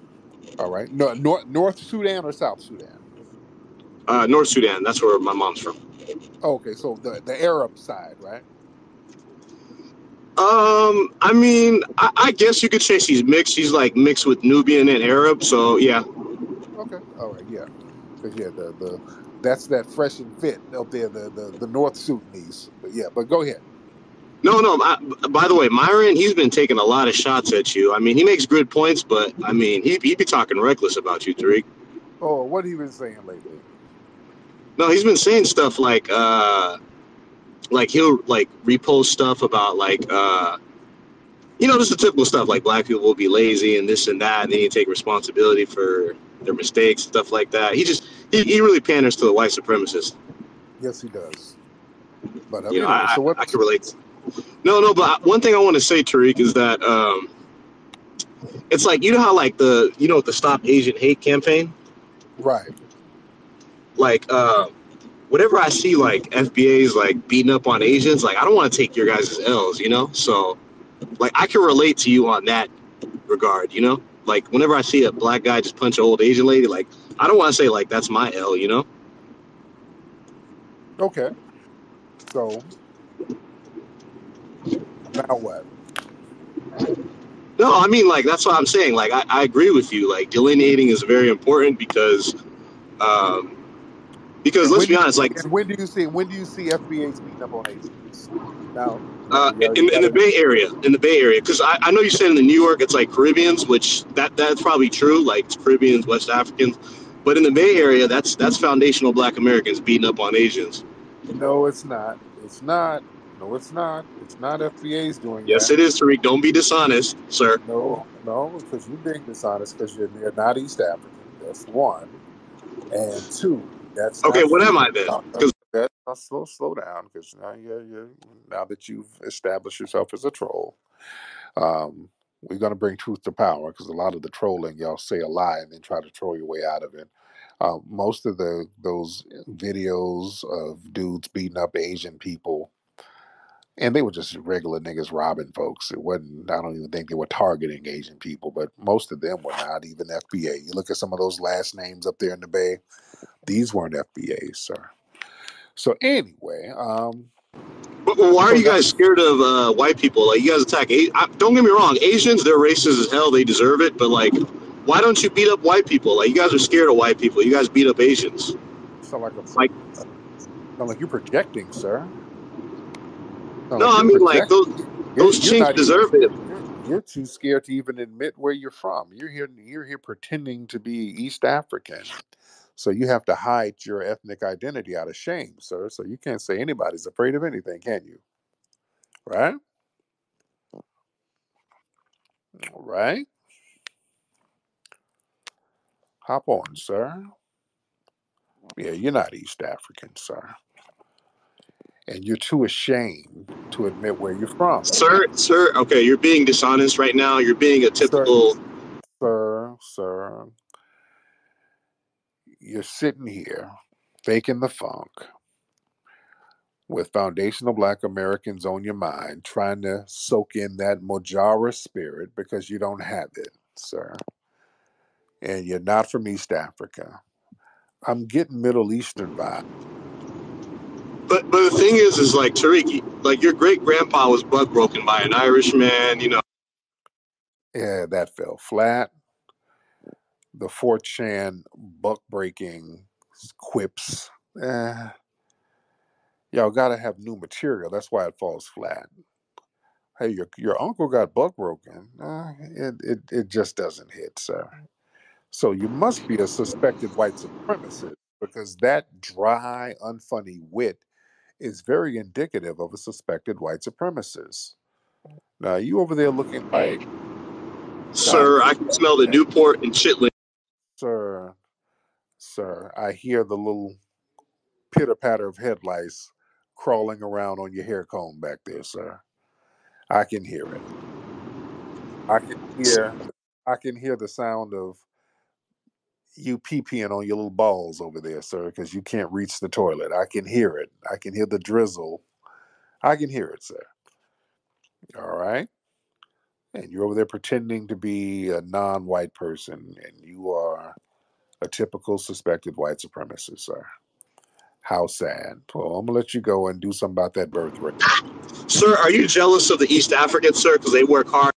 All right. No, North Sudan or South Sudan? North Sudan. That's where my mom's from. Okay, so the Arab side, right? I mean, I guess you could say she's mixed. She's mixed with Nubian and Arab, so yeah. Okay. All right. Yeah. Because that's that fresh and fit up there, the North Sudanese. But yeah. But go ahead. No. By the way, Myron, he's been taking a lot of shots at you. I mean, he makes good points, but I mean, he be talking reckless about you, Tariq. Oh, what have you been saying lately? No, he's been saying stuff like he'll repost stuff about just the typical stuff like black people will be lazy and this and that, and they need to take responsibility for their mistakes, stuff like that. He really panders to the white supremacists. Yes, he does. But anyway, I can relate. No, but one thing I want to say, Tariq, is that it's how the Stop Asian Hate campaign, right? Whenever I see FBA's beating up on Asians, I don't want to take your guys' L's, so I can relate to you on that regard, whenever I see a black guy just punch an old Asian lady, I don't want to say that's my L, Okay. So now what? No, I mean that's what I'm saying. I agree with you. Delineating is very important because let's be honest. When do you see FBA's beating up on Asians? Now, in the Bay Area, because I know you said in the New York it's Caribbeans, which that's probably true. It's Caribbeans, West Africans, but in the Bay Area, that's foundational Black Americans beating up on Asians. No, it's not. It's not. No, it's not. It's not FBA's doing yes, that. Yes, it is, Tariq. Don't be dishonest, sir. No, because you're being dishonest because you're not East African. That's one. And two, that's okay. What am I then? Slow down, because now that you've established yourself as a troll, we're going to bring truth to power, because a lot of the trolling, y'all say a lie and then try to troll your way out of it. Most of those videos of dudes beating up Asian people, and they were just regular niggas robbing folks. It wasn't. I don't even think they were targeting Asian people, but most of them were not even FBA. You look at some of those last names up there in the Bay; these weren't FBAs, sir. So anyway, Why are So you now, guys scared of white people? Like, you guys attack. Don't get me wrong, Asians, they're racist as hell. They deserve it. But like, why don't you beat up white people? Like, you guys are scared of white people. You guys beat up Asians. sound like Like, sound like you're projecting, sir. Sound no, like I you're mean, like projecting. those You're chinks not even deserve it. scared. You're too scared to even admit where you're from. You're here pretending to be East African. So you have to hide your ethnic identity out of shame, sir. So you can't say anybody's afraid of anything, can you? Right? Right? Hop on, sir. Yeah, you're not East African, sir. And you're too ashamed to admit where you're from. Sir, okay, you're being dishonest right now. You're being a Sir, typical. sir, you're sitting here faking the funk with foundational black Americans on your mind, trying to soak in that Mojara spirit because you don't have it, sir. And you're not from East Africa. I'm getting Middle Eastern vibes. But the thing is like Tariki, like your great grandpa was buck broken by an Irishman. You know, Yeah, that fell flat. The 4chan buck breaking quips. Eh, y'all gotta have new material. That's why it falls flat. Hey, your uncle got buck broken. It just doesn't hit, sir. So you must be a suspected white supremacist because that dry, unfunny wit is very indicative of a suspected white supremacist. Now you over there looking like, God, sir, I can smell the man, Newport and Chitlin. sir, sir, I hear the little pitter patter of headlights crawling around on your hair comb back there, sir. I can hear it. I can hear I can hear the sound of you pee peeing on your little balls over there, sir, because you can't reach the toilet. I can hear it. I can hear the drizzle. I can hear it, sir. All right. And you're over there pretending to be a non white person, and you are a typical suspected white supremacist, sir. How sad. Well, I'm going to let you go and do something about that birth rate. Sir, are you jealous of the East Africans, sir, because they work hard?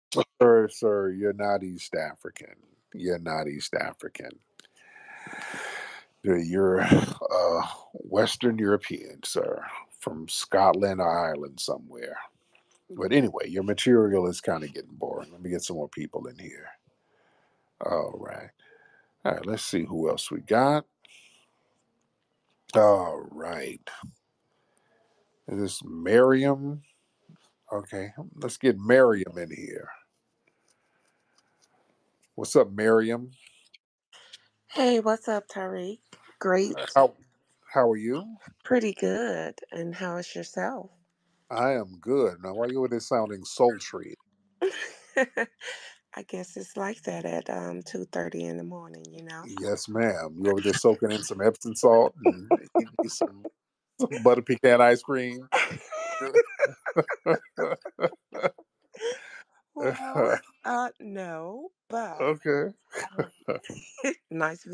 Sir, you're not East African. You're not East African. You're Western European, sir, from Scotland or Ireland somewhere. But anyway, your material is kind of getting boring. Let me get some more people in here. All right. All right, let's see who else we got. All right. Is this Miriam? Okay, let's get Miriam in here. What's up, Miriam? Hey, what's up, Tariq? Great. How are you? Pretty good. And how is yourself? I am good. Now, why are you over there sounding sultry? I guess it's like that at 2:30 in the morning, you know? Yes, ma'am. You over there soaking in some Epsom salt and eating you some butter pecan ice cream? Well, no, but Okay. nice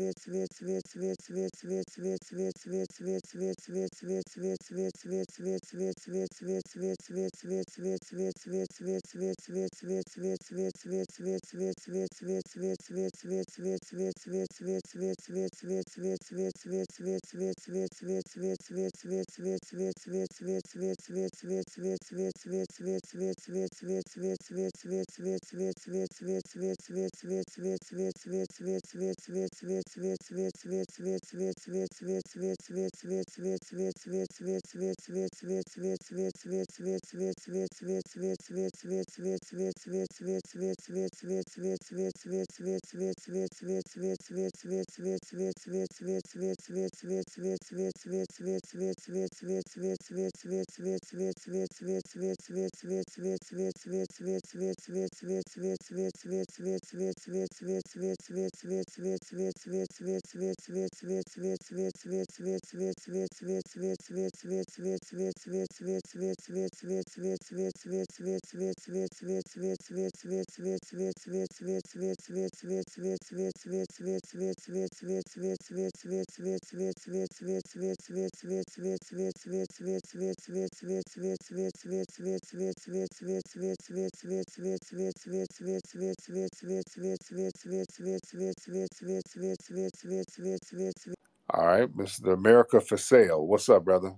All right, Mr. America for sale. What's up, brother?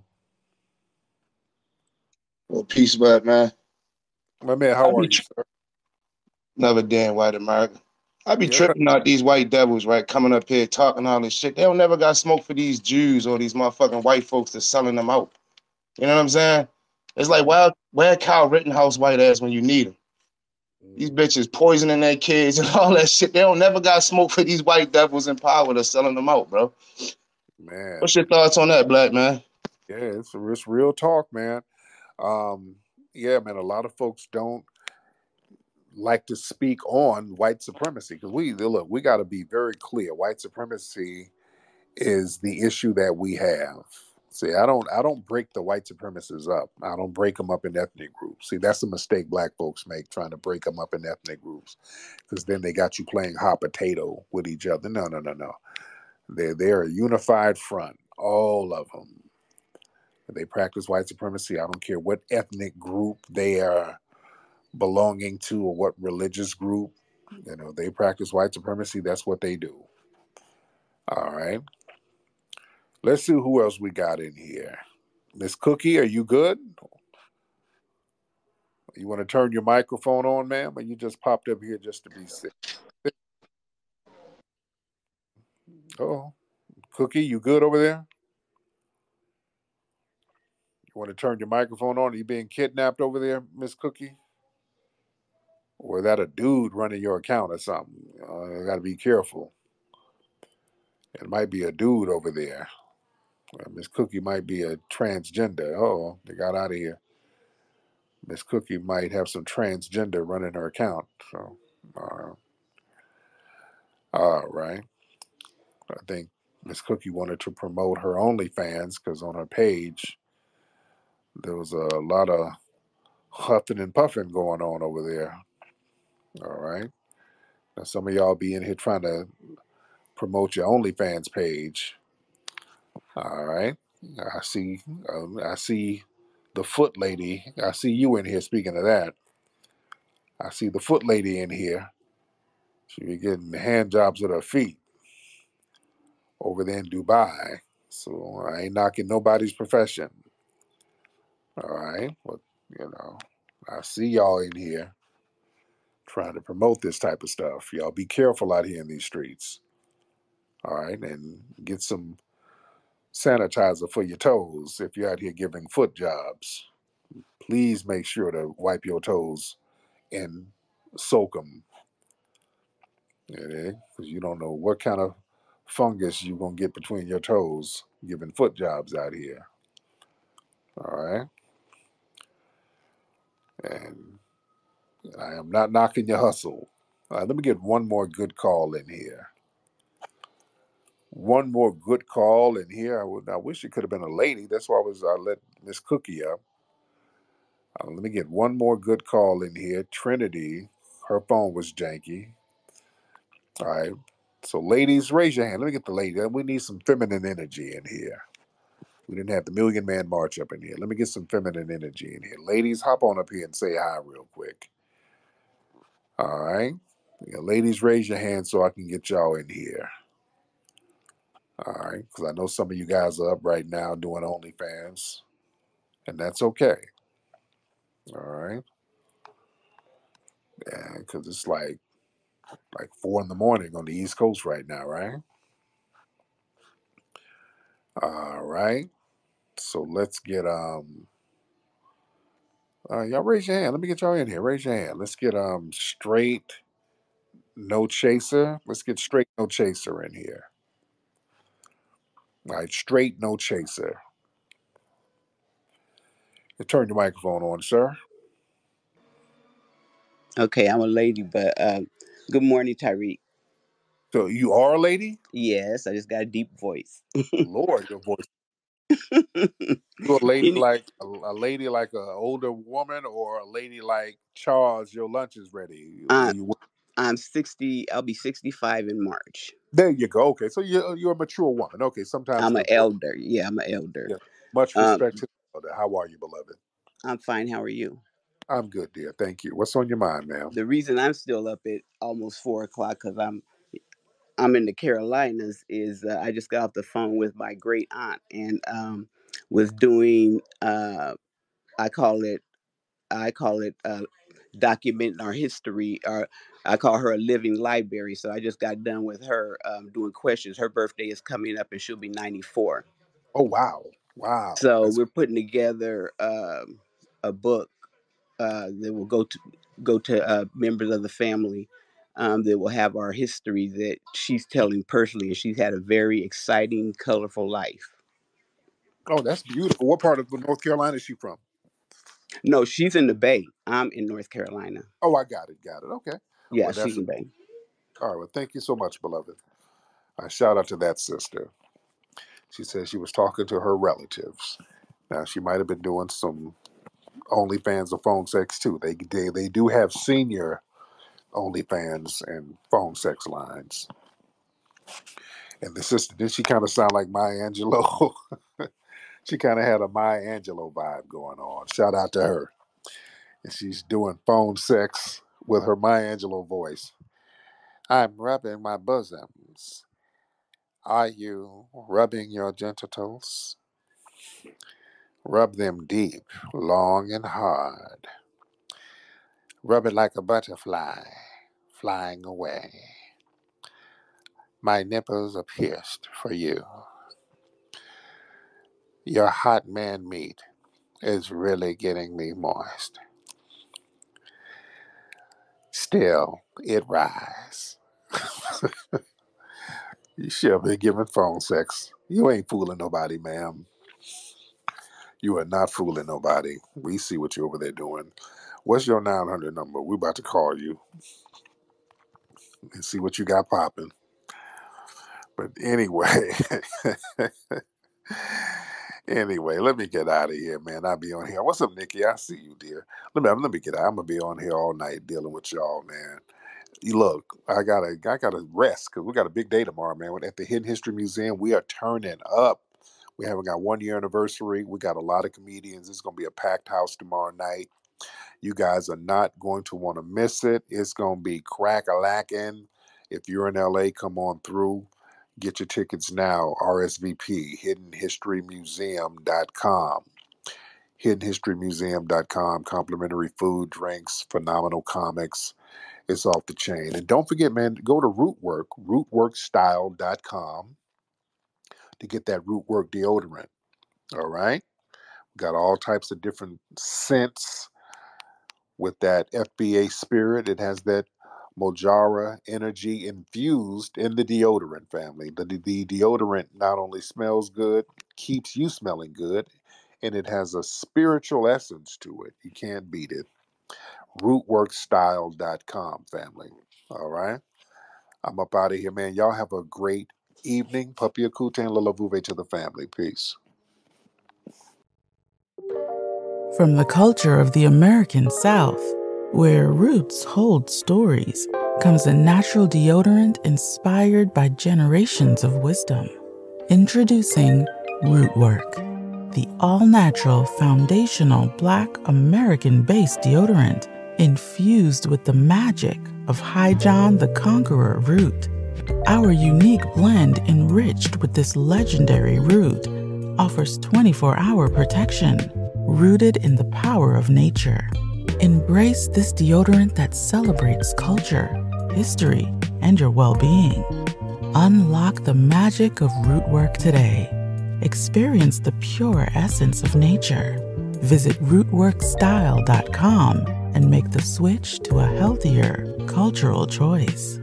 Well, peace, bud, man. My man, I how are be you, sir? another damn white America. I be Yeah. tripping out these white devils, right? Coming up here talking all this shit. They don't never got smoke for these Jews or these motherfucking white folks that's selling them out. You know what I'm saying? It's like, where Kyle Rittenhouse white ass when you need him? These bitches poisoning their kids and all that shit. They don't never got smoke for these white devils in power that's selling them out, bro. Man, What's your thoughts on that, black man? yeah, it's real talk, man. Yeah, man, a lot of folks don't like to speak on white supremacy because we got to be very clear. White supremacy is the issue that we have. See, I don't break the white supremacists up. I don't break them up in ethnic groups. See, that's a mistake black folks make, trying to break them up in ethnic groups, because then they got you playing hot potato with each other. No, no, no, no. They're a unified front, all of them. They practice white supremacy. I don't care what ethnic group they are belonging to or what religious group. They practice white supremacy. That's what they do. All right. Let's see who else we got in here. Miss Cookie, are you good? You want to turn your microphone on, ma'am, or you just popped up here just to be sick? Oh, Cookie, you good over there? You want to turn your microphone on? Are you being kidnapped over there, Miss Cookie? Or is that a dude running your account or something? You got to be careful. It might be a dude over there. Miss Cookie might be a transgender. Oh, they got out of here. Miss Cookie might have some transgender running her account. So, all right. I think Miss Cookie wanted to promote her OnlyFans because on her page there was a lot of huffing and puffing going on over there. All right. Now some of y'all be in here trying to promote your OnlyFans page. All right. I see. I see the foot lady. I see you in here. Speaking of that, I see the foot lady in here. She be getting hand jobs with her feet over there in Dubai. So I ain't knocking nobody's profession. All right. But, I see y'all in here trying to promote this type of stuff. Y'all be careful out here in these streets. All right. And get some sanitizer for your toes if you're out here giving foot jobs. Please make sure to wipe your toes and soak them. Because you don't know what kind of fungus you're going to get between your toes giving foot jobs out here. All right. And I am not knocking your hustle. Let me get one more good call in here. One more good call in here. I wish it could have been a lady. That's why I let Miss Cookie up. Let me get one more good call in here. Trinity, her phone was janky. All right. So, ladies, raise your hand. Let me get the lady. We need some feminine energy in here. We didn't have the Million Man March up in here. Let me get some feminine energy in here. Ladies, hop on up here and say hi real quick. All right. Ladies, raise your hand so I can get y'all in here. All right. Because I know some of you guys are up right now doing OnlyFans, and that's okay. All right. Yeah, because it's like 4 in the morning on the East Coast right now, right? All right. So let's get y'all raise your hand. Let me get y'all in here. Raise your hand. Let's get straight no chaser. Let's get straight no chaser in here. All right, straight no chaser. You turn your microphone on, sir. Okay, I'm a lady, but good morning, Tyreek. So you are a lady? Yes, I just got a deep voice. Lord, your voice. You a lady You need, like a lady like an older woman, or a lady like Charles? Your lunch is ready. uh, I'm 60. I'll be 65 in March. There you go. Okay, so you're a mature woman. Okay, sometimes I'm the an voice. elder. Yeah, I'm an elder. Yeah, much Um, respect to the elder. How are you, beloved? I'm fine. How are you? I'm good, dear. Thank you. What's on your mind, ma'am? The reason I'm still up at almost 4 o'clock because I'm in the Carolinas is I just got off the phone with my great aunt and was doing I call it documenting our history. Or I call her a living library. So I just got done with her doing questions. Her birthday is coming up and she'll be 94. Oh wow, wow. So That's we're putting together a book that will go to members of the family that will have our history that she's telling personally. And she's had a very exciting, colorful life. that's beautiful. What part of North Carolina is she from? No, she's in the Bay. I'm in North Carolina. Oh, I got it. Okay. Yeah, Well, she's that's in the Bay. all right. Well, thank you so much, beloved. Shout out to that sister. She says she was talking to her relatives. Now she might have been doing some OnlyFans or phone sex too. They do have senior OnlyFans and phone sex lines. And the sister, did she kind of sound like Maya Angelou? She kind of had a Maya Angelou vibe going on. Shout out to her. And she's doing phone sex with her Maya Angelou voice. I'm rubbing my bosoms. Are you rubbing your genitals? Rub them deep, long and hard. Rub it like a butterfly flying away. My nipples are pierced for you. Your hot man meat is really getting me moist. Still, it rise. You should have been giving phone sex. You ain't fooling nobody, ma'am. You are not fooling nobody. We see what you over there doing. What's your 900 number? We about to call you and see what you got popping. But anyway, anyway, let me get out of here, man. I'll be on here. What's up, Nikki? I see you, dear. Let me get out. I'm gonna be on here all night dealing with y'all, man. You look, I gotta rest because we got a big day tomorrow, man. At the Hidden History Museum, we are turning up. We haven't got 1 year anniversary. We got a lot of comedians. It's gonna be a packed house tomorrow night. You guys are not going to want to miss it. It's gonna be crack-a-lacking. If you're in LA, come on through. Get your tickets now. RSVP, hiddenhistorymuseum.com. Hiddenhistorymuseum.com. Complimentary food, drinks, phenomenal comics. It's off the chain. And don't forget, man, go to Rootwork, rootworkstyle.com to get that Rootwork deodorant. All right? Got all types of different scents with that FBA spirit. It has that Mojara energy infused in the deodorant family. The deodorant not only smells good, keeps you smelling good, and it has a spiritual essence to it. You can't beat it. Rootworkstyle.com, family. All right? I'm up out of here, man. Y'all have a great evening. Papi Akute and Lalavuve to the family. Peace. From the culture of the American South, where roots hold stories, comes a natural deodorant inspired by generations of wisdom. Introducing Rootwork, the all-natural foundational Black American-based deodorant infused with the magic of High John the Conqueror root. Our unique blend enriched with this legendary root offers 24-hour protection, rooted in the power of nature. Embrace this deodorant that celebrates culture, history, and your well-being. Unlock the magic of Rootwork today. Experience the pure essence of nature. Visit rootworkstyle.com and make the switch to a healthier cultural choice.